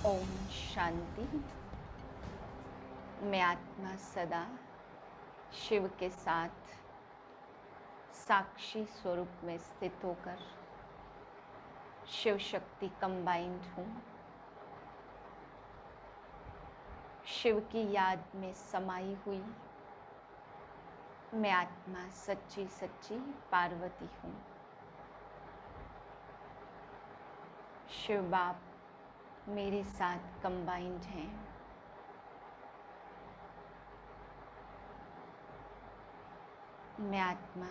ओम शांति। मैं आत्मा सदा शिव के साथ साक्षी स्वरूप में स्थित होकर शिव शक्ति कंबाइंड हूँ। शिव की याद में समाई हुई मैं आत्मा सच्ची सच्ची पार्वती हूँ। शिव बाप मेरे साथ कंबाइंड हैं। मैं आत्मा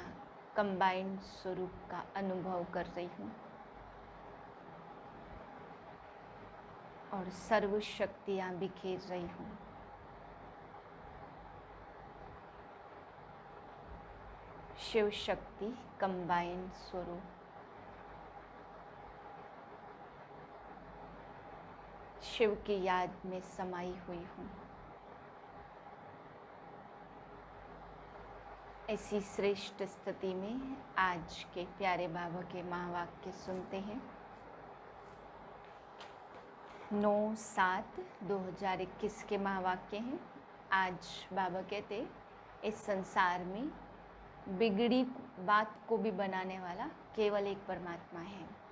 कंबाइंड स्वरूप का अनुभव कर रही हूँ और सर्व शक्तियाँ बिखेर रही हूँ। शिव शक्ति कंबाइंड स्वरूप। शिव की याद में समाई हुई हूँ। ऐसी श्रेष्ठ स्थिति में आज के प्यारे बाबा के महावाक्य सुनते हैं। 9/7/2021 के महावाक्य हैं। आज बाबा कहते इस संसार में बिगड़ी बात को भी बनाने वाला केवल एक परमात्मा है।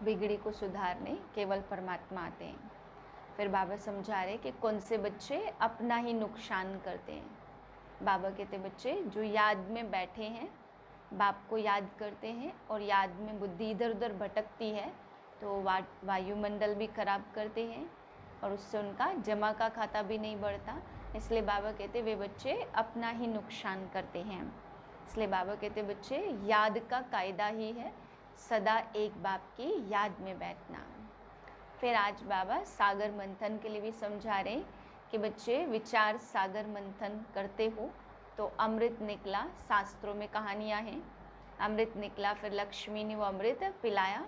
बिगड़ी को सुधारने केवल परमात्मा आते हैं। फिर बाबा समझा रहे कि कौन से बच्चे अपना ही नुकसान करते हैं। बाबा कहते बच्चे जो याद में बैठे हैं, बाप को याद करते हैं और याद में बुद्धि इधर उधर भटकती है तो वायुमंडल भी खराब करते हैं और उससे उनका जमा का खाता भी नहीं बढ़ता। इसलिए बाबा कहते वे बच्चे अपना ही नुकसान करते हैं। इसलिए बाबा कहते बच्चे याद का कायदा ही है सदा एक बाप की याद में बैठना। फिर आज बाबा सागर मंथन के लिए भी समझा रहे कि बच्चे विचार सागर मंथन करते हो तो अमृत निकला। शास्त्रों में कहानियाँ हैं, अमृत निकला, फिर लक्ष्मी ने वो अमृत पिलाया।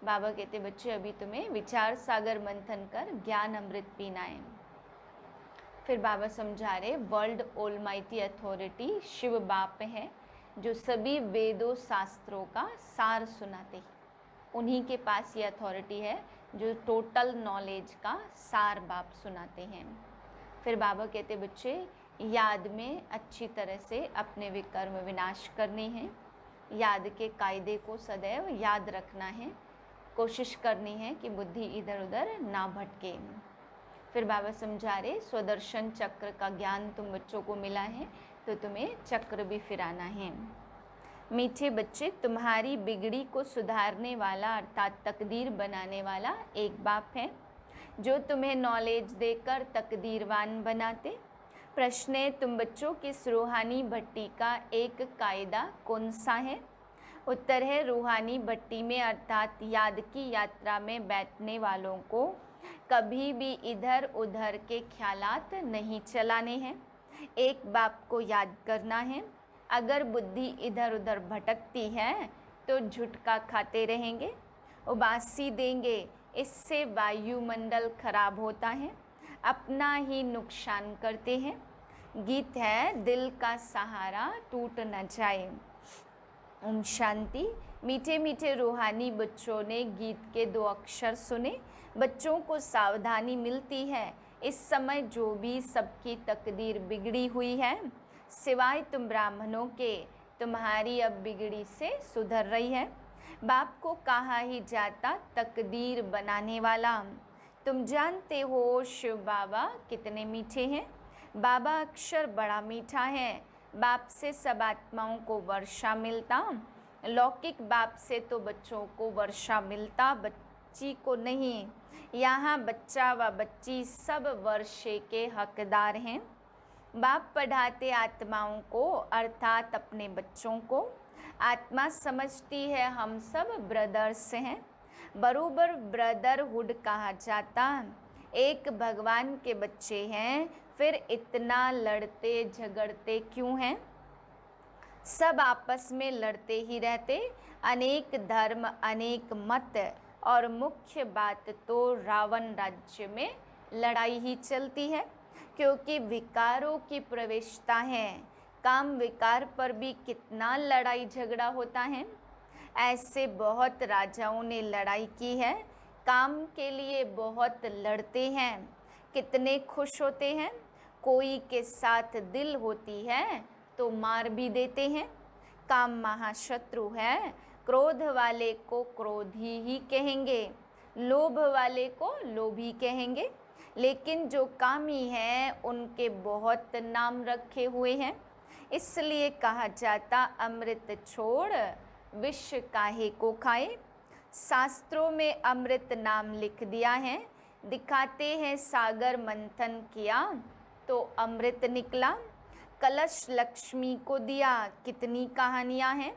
बाबा कहते बच्चे अभी तुम्हें विचार सागर मंथन कर ज्ञान अमृत पीना है। फिर बाबा समझा रहे वर्ल्ड ऑलमाइटी अथॉरिटी शिव बाप है जो सभी वेदों शास्त्रों का सार सुनाते हैं। उन्हीं के पास ये अथॉरिटी है जो टोटल नॉलेज का सार बाप सुनाते हैं। फिर बाबा कहते बच्चे याद में अच्छी तरह से अपने विकर्म विनाश करने हैं। याद के कायदे को सदैव याद रखना है। कोशिश करनी है कि बुद्धि इधर उधर ना भटके। फिर बाबा समझा रहे स्वदर्शन चक्र का ज्ञान तुम बच्चों को मिला है तो तुम्हें चक्र भी फिराना है। मीठे बच्चे तुम्हारी बिगड़ी को सुधारने वाला अर्थात तकदीर बनाने वाला एक बाप है जो तुम्हें नॉलेज देकर तकदीरवान बनाते। प्रश्न है तुम बच्चों की रूहानी भट्टी का एक कायदा कौन सा है? उत्तर है रूहानी भट्टी में अर्थात याद की यात्रा में बैठने वालों को कभी भी इधर उधर के ख्यालात नहीं चलाने हैं। एक बाप को याद करना है। अगर बुद्धि इधर उधर भटकती है तो झुटका खाते रहेंगे, उबासी देंगे। इससे वायुमंडल खराब होता है, अपना ही नुकसान करते हैं। गीत है दिल का सहारा टूट न जाए। ओम शांति। मीठे मीठे रूहानी बच्चों ने गीत के 2 अक्षर सुने। बच्चों को सावधानी मिलती है। इस समय जो भी सबकी तकदीर बिगड़ी हुई है सिवाय तुम ब्राह्मणों के, तुम्हारी अब बिगड़ी से सुधर रही है। बाप को कहा ही जाता तकदीर बनाने वाला। तुम जानते हो शिव बाबा कितने मीठे हैं। बाबा अक्षर बड़ा मीठा है। बाप से सब आत्माओं को वर्षा मिलता। लौकिक बाप से तो बच्चों को वर्षा मिलता, बच्ची को नहीं। यहाँ बच्चा व बच्ची सब वर्षे के हकदार हैं। बाप पढ़ाते आत्माओं को अर्थात अपने बच्चों को। आत्मा समझती है हम सब ब्रदर्स हैं। बरोबर ब्रदरहुड कहा जाता। एक भगवान के बच्चे हैं, फिर इतना लड़ते झगड़ते क्यों हैं? सब आपस में लड़ते ही रहते। अनेक धर्म अनेक मत और मुख्य बात तो रावण राज्य में लड़ाई ही चलती है क्योंकि विकारों की प्रवेशता है। काम विकार पर भी कितना लड़ाई झगड़ा होता है। ऐसे बहुत राजाओं ने लड़ाई की है काम के लिए बहुत लड़ते हैं, कितने खुश होते हैं। कोई के साथ दिल होती है तो मार भी देते हैं। काम महाशत्रु है, क्रोध वाले को क्रोधी ही कहेंगे, लोभ वाले को लोभी कहेंगे। लेकिन जो कामी हैं उनके बहुत नाम रखे हुए हैं। इसलिए कहा जाता अमृत छोड़ विष काहे को खाए। शास्त्रों में अमृत नाम लिख दिया है, दिखाते हैं सागर मंथन किया तो अमृत निकला। कलश लक्ष्मी को दिया, कितनी कहानियाँ हैं।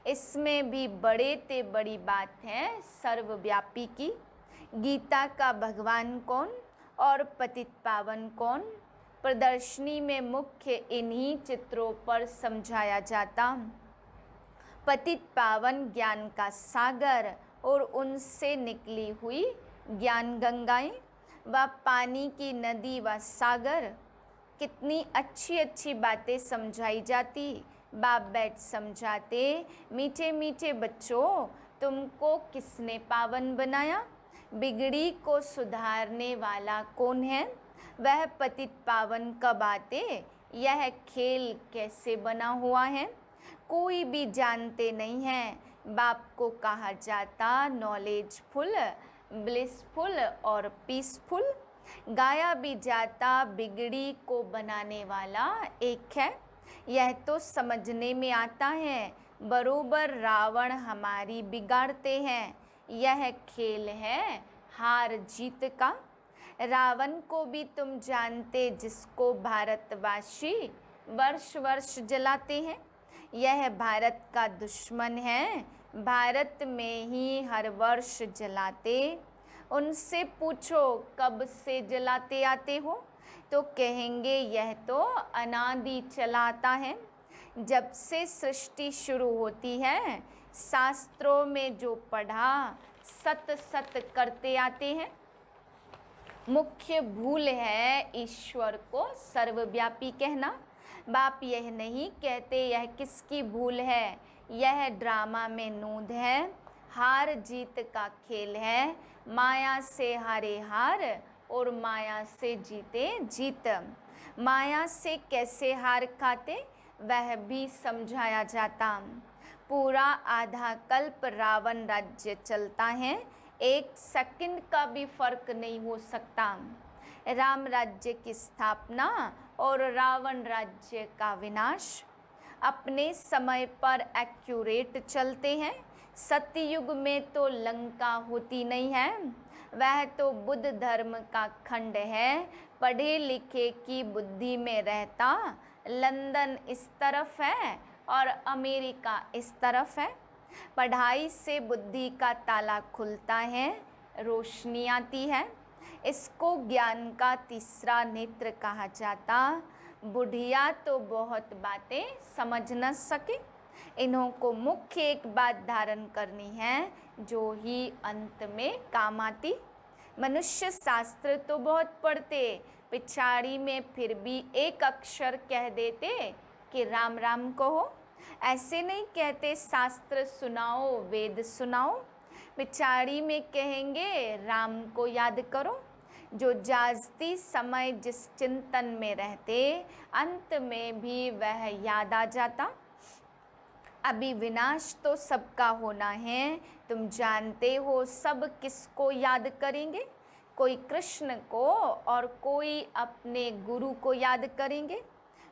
इसमें भी बड़े ते बड़ी बात है सर्वव्यापी की। गीता का भगवान कौन और पतित पावन कौन, प्रदर्शनी में मुख्य इन्हीं चित्रों पर समझाया जाता। पतित पावन ज्ञान का सागर और उनसे निकली हुई ज्ञान गंगाएं, व पानी की नदी व सागर, कितनी अच्छी अच्छी बातें समझाई जाती। बाप बैठ समझाते, मीठे मीठे बच्चों तुमको किसने पावन बनाया। बिगड़ी को सुधारने वाला कौन है, वह पतित पावन कब आते। यह खेल कैसे बना हुआ है, कोई भी जानते नहीं है। बाप को कहा जाता नॉलेजफुल, ब्लिसफुल और पीसफुल। गाया भी जाता बिगड़ी को बनाने वाला एक है। यह तो समझने में आता है, बरोबर रावण हमारी बिगाड़ते हैं। यह खेल है हार जीत का। रावण को भी तुम जानते, जिसको भारतवासी वर्ष वर्ष जलाते हैं। यह भारत का दुश्मन है, भारत में ही हर वर्ष जलाते। उनसे पूछो कब से जलाते आते हो, तो कहेंगे यह तो अनादि चलाता है। जब से सृष्टि शुरू होती है, शास्त्रों में जो पढ़ा सत सत करते आते हैं। मुख्य भूल है ईश्वर को सर्वव्यापी कहना। बाप यह नहीं कहते यह किसकी भूल है, यह ड्रामा में नूंद है। हार जीत का खेल है, माया से हारे हार और माया से जीते जीत। माया से कैसे हार खाते वह भी समझाया जाता। पूरा आधा कल्प रावण राज्य चलता है, एक सेकंड का भी फर्क नहीं हो सकता। राम राज्य की स्थापना और रावण राज्य का विनाश अपने समय पर एक्यूरेट चलते हैं। सतयुग में तो लंका होती नहीं है, वह तो बुद्ध धर्म का खंड है। पढ़े लिखे की बुद्धि में रहता, लंदन इस तरफ है और अमेरिका इस तरफ है। पढ़ाई से बुद्धि का ताला खुलता है, रोशनी आती है। इसको ज्ञान का तीसरा नेत्र कहा जाता। बुढ़िया तो बहुत बातें समझ न सके, इन्हों को मुख्य एक बात धारण करनी है जो ही अंत में काम आती। मनुष्य शास्त्र तो बहुत पढ़ते, पिछाड़ी में फिर भी एक अक्षर कह देते कि राम राम कहो। ऐसे नहीं कहते शास्त्र सुनाओ वेद सुनाओ, पिछाड़ी में कहेंगे राम को याद करो। जो जाजती समय जिस चिंतन में रहते, अंत में भी वह याद आ जाता। अभी विनाश तो सबका होना है, तुम जानते हो सब किसको याद करेंगे। कोई कृष्ण को और कोई अपने गुरु को याद करेंगे,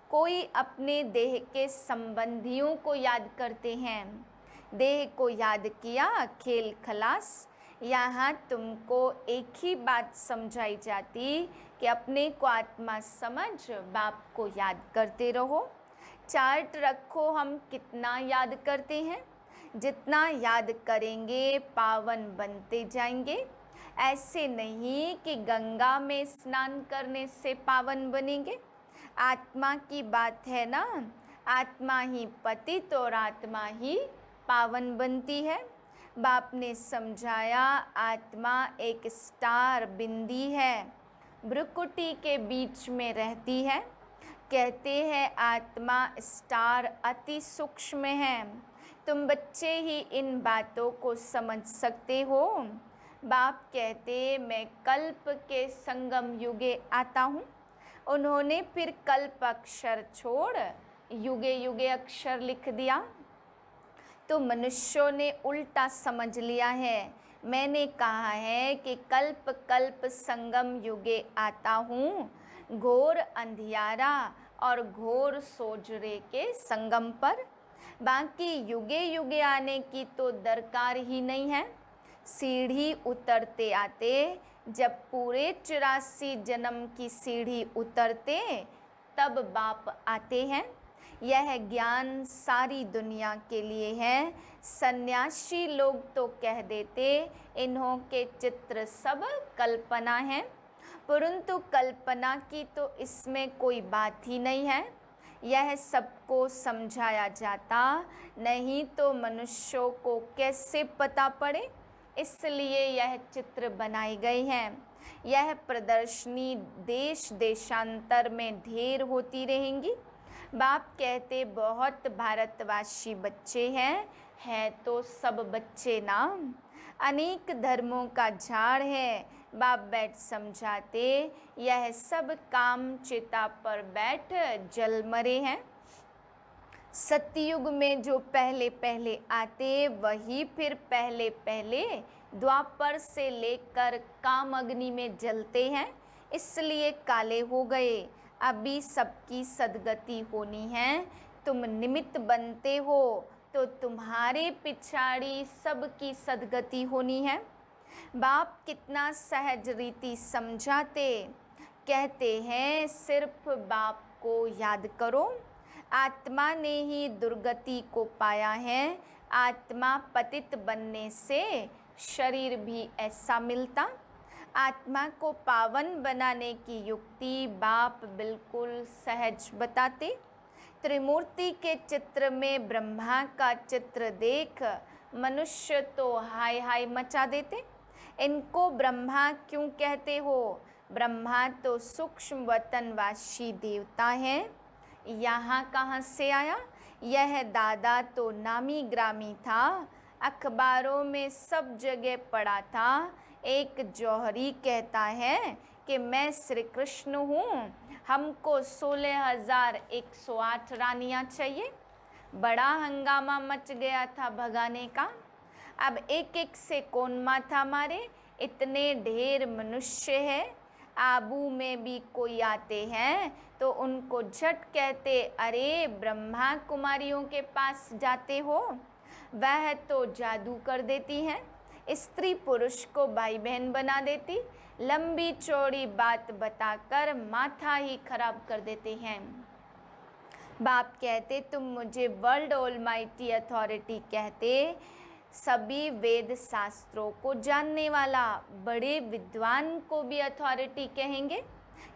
कोई अपने देह के संबंधियों को याद करते हैं। देह को याद किया खेल खलास। यहाँ तुमको एक ही बात समझाई जाती कि अपने को आत्मा समझ बाप को याद करते रहो। चार्ट रखो हम कितना याद करते हैं, जितना याद करेंगे पावन बनते जाएंगे। ऐसे नहीं कि गंगा में स्नान करने से पावन बनेंगे। आत्मा की बात है ना, आत्मा ही पतित और आत्मा ही पावन बनती है। बाप ने समझाया आत्मा एक स्टार बिंदी है, भ्रुकुटी के बीच में रहती है। कहते हैं आत्मा स्टार अति सूक्ष्म है। तुम बच्चे ही इन बातों को समझ सकते हो। बाप कहते मैं कल्प के संगम युगे आता हूँ। उन्होंने फिर कल्प अक्षर छोड़ युगे युगे अक्षर लिख दिया। तो मनुष्यों ने उल्टा समझ लिया है। मैंने कहा है कि कल्प कल्प संगम युगे आता हूँ, घोर अंधियारा और घोर सोजरे के संगम पर। बाकी युगे युगे आने की तो दरकार ही नहीं है। सीढ़ी उतरते आते जब पूरे 84 जन्म की सीढ़ी उतरते तब बाप आते हैं। यह ज्ञान सारी दुनिया के लिए है। सन्यासी लोग तो कह देते इन्हों के चित्र सब कल्पना हैं, परंतु कल्पना की तो इसमें कोई बात ही नहीं है। यह सबको समझाया जाता, नहीं तो मनुष्यों को कैसे पता पड़े, इसलिए यह चित्र बनाई गई हैं। यह प्रदर्शनी देश देशांतर में ढेर होती रहेंगी। बाप कहते बहुत भारतवासी बच्चे हैं तो सब बच्चे ना, अनेक धर्मों का झाड़ है। बाप बैठ समझाते यह सब काम चिता पर बैठ जल मरे हैं। सतयुग में जो पहले पहले आते वही फिर पहले पहले द्वापर से लेकर काम अग्नि में जलते हैं, इसलिए काले हो गए। अभी सबकी सदगति होनी है। तुम निमित्त बनते हो तो तुम्हारे पिछाड़ी सबकी सदगति होनी है। बाप कितना सहज रीति समझाते, कहते हैं सिर्फ बाप को याद करो। आत्मा ने ही दुर्गति को पाया है। आत्मा पतित बनने से शरीर भी ऐसा मिलता। आत्मा को पावन बनाने की युक्ति बाप बिल्कुल सहज बताते। त्रिमूर्ति के चित्र में ब्रह्मा का चित्र देख मनुष्य तो हाय हाय मचा देते। इनको ब्रह्मा क्यों कहते हो? ब्रह्मा तो सूक्ष्म वतनवासी देवता हैं। यहाँ कहाँ से आया? यह दादा तो नामी ग्रामी था, अखबारों में सब जगह पढ़ा था। एक जौहरी कहता है कि मैं श्री कृष्ण हूँ, हमको 16,108 रानियाँ चाहिए। बड़ा हंगामा मच गया था भगाने का। अब एक एक से कौन माथा मारे, इतने ढेर मनुष्य है। आबू में भी कोई आते हैं तो उनको झट कहते अरे ब्रह्मा कुमारियों के पास जाते हो, वह तो जादू कर देती हैं, स्त्री पुरुष को भाई बहन बना देती, लंबी चौड़ी बात बताकर माथा ही खराब कर देते हैं। बाप कहते तुम मुझे वर्ल्ड ऑलमाइटी अथॉरिटी कहते, सभी वेद शास्त्रों को जानने वाला, बड़े विद्वान को भी अथॉरिटी कहेंगे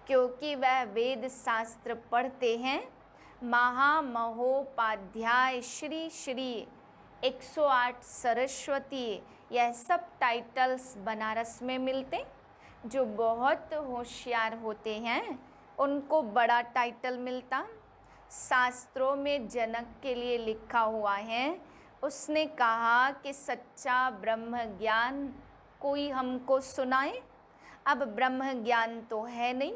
क्योंकि वह वेद शास्त्र पढ़ते हैं। महामहोपाध्याय श्री श्री 108 सरस्वती, यह सब टाइटल्स बनारस में मिलते। जो बहुत होशियार होते हैं उनको बड़ा टाइटल मिलता। शास्त्रों में जनक के लिए लिखा हुआ है, उसने कहा कि सच्चा ब्रह्म ज्ञान कोई हमको सुनाए। अब ब्रह्म ज्ञान तो है नहीं,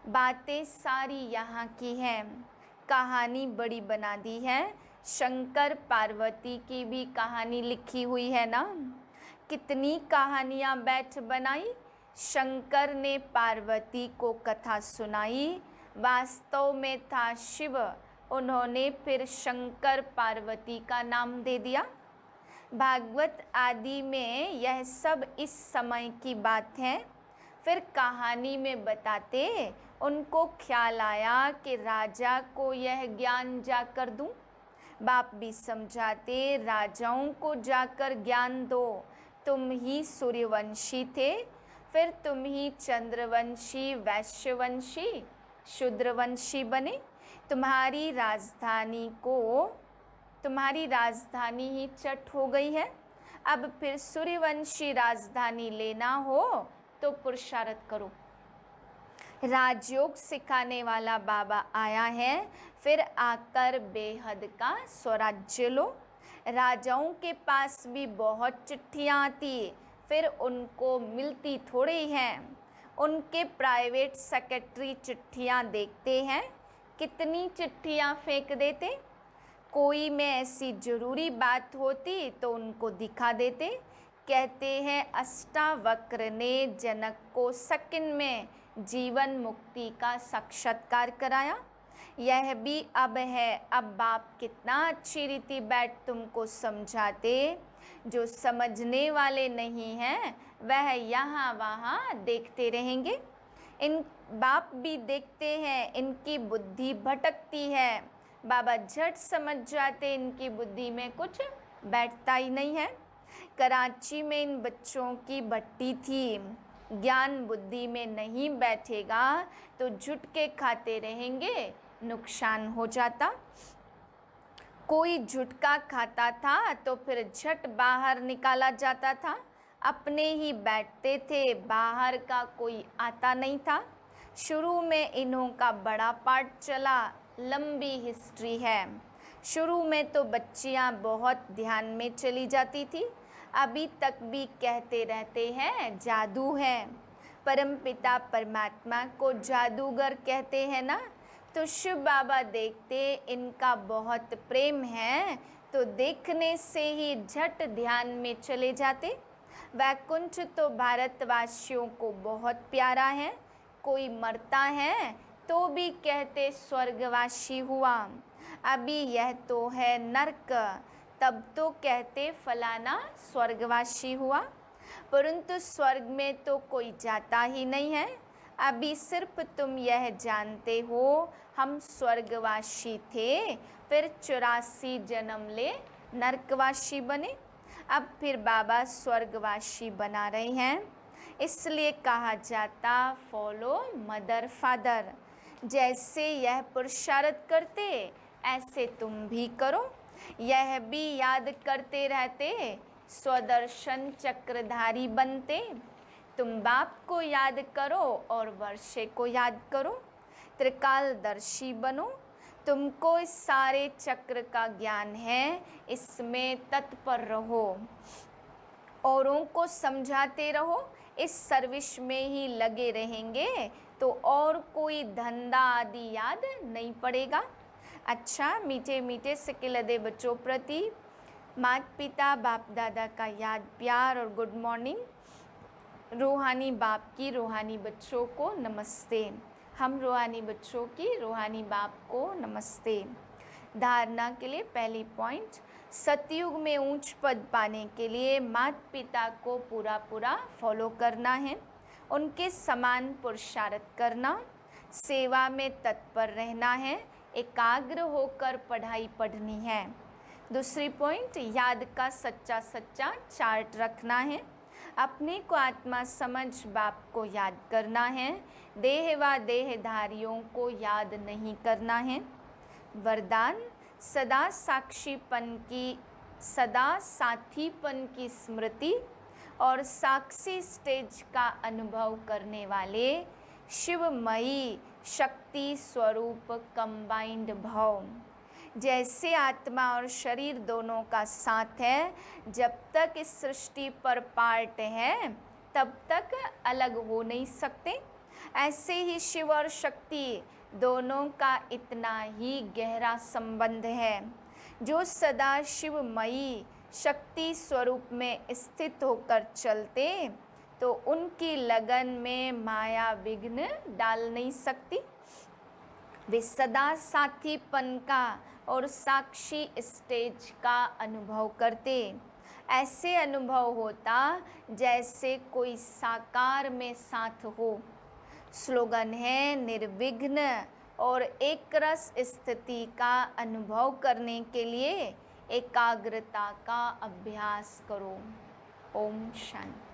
बातें सारी यहाँ की हैं। कहानी बड़ी बना दी है। शंकर पार्वती की भी कहानी लिखी हुई है ना, कितनी कहानियाँ बैठ बनाई। शंकर ने पार्वती को कथा सुनाई, वास्तव में था शिव, उन्होंने फिर शंकर पार्वती का नाम दे दिया। भागवत आदि में यह सब इस समय की बात है। फिर कहानी में बताते, उनको ख्याल आया कि राजा को यह ज्ञान जाकर दूं। बाप भी समझाते राजाओं को जाकर ज्ञान दो, तुम ही सूर्यवंशी थे, फिर तुम ही चंद्रवंशी, वैश्यवंशी, शूद्रवंशी बने। तुम्हारी राजधानी ही चट हो गई है। अब फिर सूर्यवंशी राजधानी लेना हो तो पुरुषार्थ करो। राजयोग सिखाने वाला बाबा आया है, फिर आकर बेहद का स्वराज्य लो। राजाओं के पास भी बहुत चिट्ठियाँ आती, फिर उनको मिलती थोड़ी हैं। उनके प्राइवेट सेक्रेटरी चिट्ठियाँ देखते हैं, कितनी चिट्ठियाँ फेंक देते। कोई में ऐसी ज़रूरी बात होती तो उनको दिखा देते। कहते हैं अष्टावक्र ने जनक को सेकंड में जीवन मुक्ति का साक्षात्कार कराया। यह भी अब है। अब बाप कितना अच्छी रीति बैठ तुमको समझाते। जो समझने वाले नहीं हैं वह यहाँ वहाँ देखते रहेंगे। इन बाप भी देखते हैं, इनकी बुद्धि भटकती है। बाबा झट समझ जाते इनकी बुद्धि में कुछ बैठता ही नहीं है। कराची में इन बच्चों की भट्टी थी। ज्ञान बुद्धि में नहीं बैठेगा तो झुटके खाते रहेंगे, नुकसान हो जाता। कोई झुटका खाता था तो फिर झट बाहर निकाला जाता था। अपने ही बैठते थे, बाहर का कोई आता नहीं था। शुरू में इन्हों का बड़ा पार्ट चला, लंबी हिस्ट्री है। शुरू में तो बच्चियां बहुत ध्यान में चली जाती थी। अभी तक भी कहते रहते हैं जादू है। परमपिता परमात्मा को जादूगर कहते हैं ना। तो शिव बाबा देखते इनका बहुत प्रेम है तो देखने से ही झट ध्यान में चले जाते। वैकुंठ तो भारतवासियों को बहुत प्यारा है। कोई मरता है तो भी कहते स्वर्गवासी हुआ। अभी यह तो है नरक, तब तो कहते फलाना स्वर्गवासी हुआ। परंतु स्वर्ग में तो कोई जाता ही नहीं है। अभी सिर्फ तुम यह जानते हो हम स्वर्गवासी थे, फिर 84 जन्म ले नरकवासी बने। अब फिर बाबा स्वर्गवासी बना रहे हैं। इसलिए कहा जाता फॉलो मदर फादर। जैसे यह पुरुषार्थ करते ऐसे तुम भी करो। यह भी याद करते रहते, स्वदर्शन चक्रधारी बनते। तुम बाप को याद करो और वर्षे को याद करो, त्रिकालदर्शी बनो। तुमको इस सारे चक्र का ज्ञान है, इसमें तत्पर रहो, औरों को समझाते रहो। इस सर्विस में ही लगे रहेंगे तो और कोई धंधा आदि याद नहीं पड़ेगा। अच्छा, मीठे मीठे सिकिलदे बच्चों प्रति माता पिता बाप दादा का याद प्यार और गुड मॉर्निंग। रूहानी बाप की रूहानी बच्चों को नमस्ते। हम रूहानी बच्चों की रूहानी बाप को नमस्ते। धारणा के लिए पहली पॉइंट, सतयुग में ऊंच पद पाने के लिए माता पिता को पूरा पूरा फॉलो करना है, उनके समान पुरुषार्थ करना, सेवा में तत्पर रहना है, एकाग्र होकर पढ़ाई पढ़नी है। दूसरी पॉइंट, याद का सच्चा सच्चा चार्ट रखना है, अपने को आत्मा समझ बाप को याद करना है, देह व देहधारियों को याद नहीं करना है। वरदान, सदा साक्षीपन की, सदा साथीपन की स्मृति और साक्षी स्टेज का अनुभव करने वाले शिवमयी शक्ति स्वरूप कंबाइंड भाव। जैसे आत्मा और शरीर दोनों का साथ है, जब तक इस सृष्टि पर पार्ट है तब तक अलग हो नहीं सकते। ऐसे ही शिव और शक्ति दोनों का इतना ही गहरा संबंध है। जो सदा शिवमयी शक्ति स्वरूप में स्थित होकर चलते तो उनकी लगन में माया विघ्न डाल नहीं सकती। वे सदा साथीपन का और साक्षी स्टेज का अनुभव करते। ऐसे अनुभव होता जैसे कोई साकार में साथ हो। स्लोगन है, निर्विघ्न और एक रस स्थिति का अनुभव करने के लिए एकाग्रता का अभ्यास करो। ओम शांति।